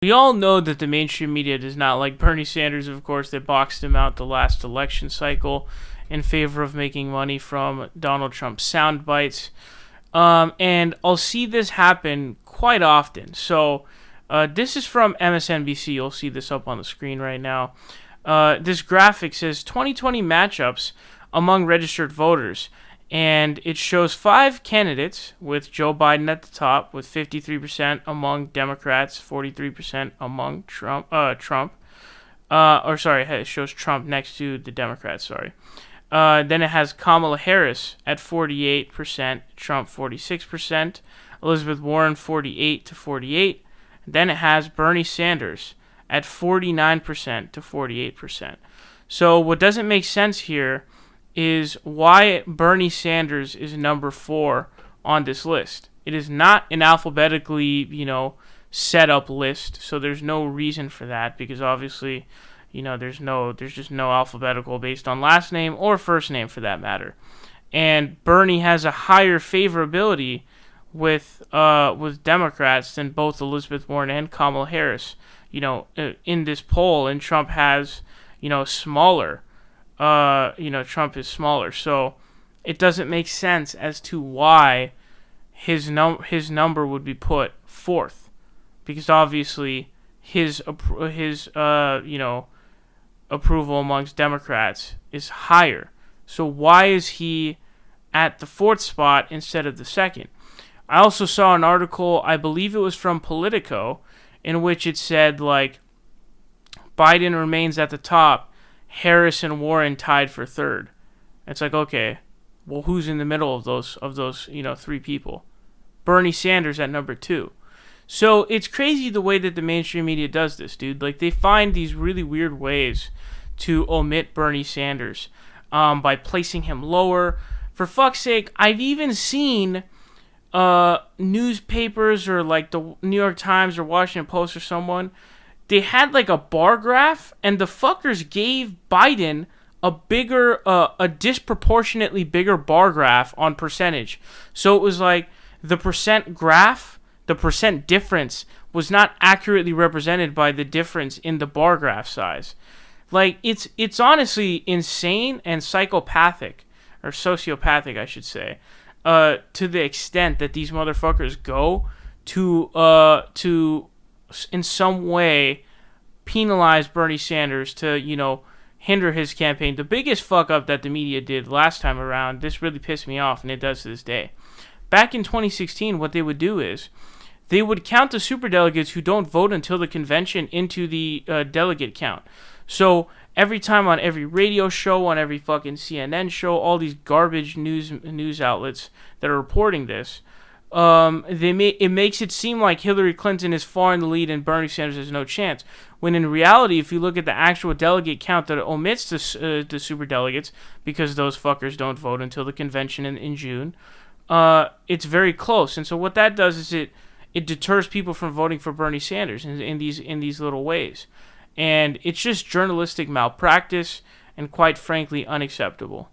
We all know that the mainstream media does not like Bernie Sanders, of course. They boxed him out the last election cycle in favor of making money from Donald Trump's sound bites. And I'll see this happen quite often. So this is from MSNBC. You'll see this up on the screen right now. This graphic says 2020 matchups among registered voters. And it shows 5 candidates with Joe Biden at the top with 53% among Democrats, 43% among Trump. It shows Trump next to the Democrats, then it has Kamala Harris at 48%, Trump 46%, Elizabeth Warren 48 to 48. Then it has Bernie Sanders at 49% to 48%. So what doesn't make sense here is why Bernie Sanders is number 4 on this list. It is not an alphabetically, set up list, so there's no reason for that, because obviously, there's just no alphabetical based on last name or first name for that matter. And Bernie has a higher favorability with Democrats than both Elizabeth Warren and Kamala Harris, in this poll, and Trump has, smaller. Trump is smaller, so it doesn't make sense as to why his number would be put 4th, because obviously his approval amongst Democrats is higher. So why is he at the 4th spot instead of the 2nd? I also saw an article, I believe it was from Politico, in which it said like Biden remains at the top, Harris and Warren tied for 3rd. It's like, okay, well, who's in the middle of those 3 people? Bernie Sanders at number 2. So it's crazy the way that the mainstream media does this, dude. Like, they find these really weird ways to omit Bernie Sanders by placing him lower. For fuck's sake, I've even seen newspapers or like the New York Times or Washington Post or someone, they had like a bar graph, and the fuckers gave Biden a disproportionately bigger bar graph on percentage. So it was like the percent graph, the percent difference was not accurately represented by the difference in the bar graph size. Like, it's honestly insane and psychopathic, or sociopathic, I should say, to the extent that these motherfuckers go to in some way penalize Bernie Sanders to, hinder his campaign. The biggest fuck up that the media did last time around, this really pissed me off, and it does to this day. Back in 2016, what they would do is they would count the superdelegates who don't vote until the convention into the delegate count. So every time on every radio show, on every fucking CNN show, all these garbage news outlets that are reporting this, it makes it seem like Hillary Clinton is far in the lead and Bernie Sanders has no chance. When in reality, if you look at the actual delegate count that omits the superdelegates, because those fuckers don't vote until the convention in June, it's very close. And so what that does is it deters people from voting for Bernie Sanders in these little ways. And it's just journalistic malpractice and, quite frankly, unacceptable.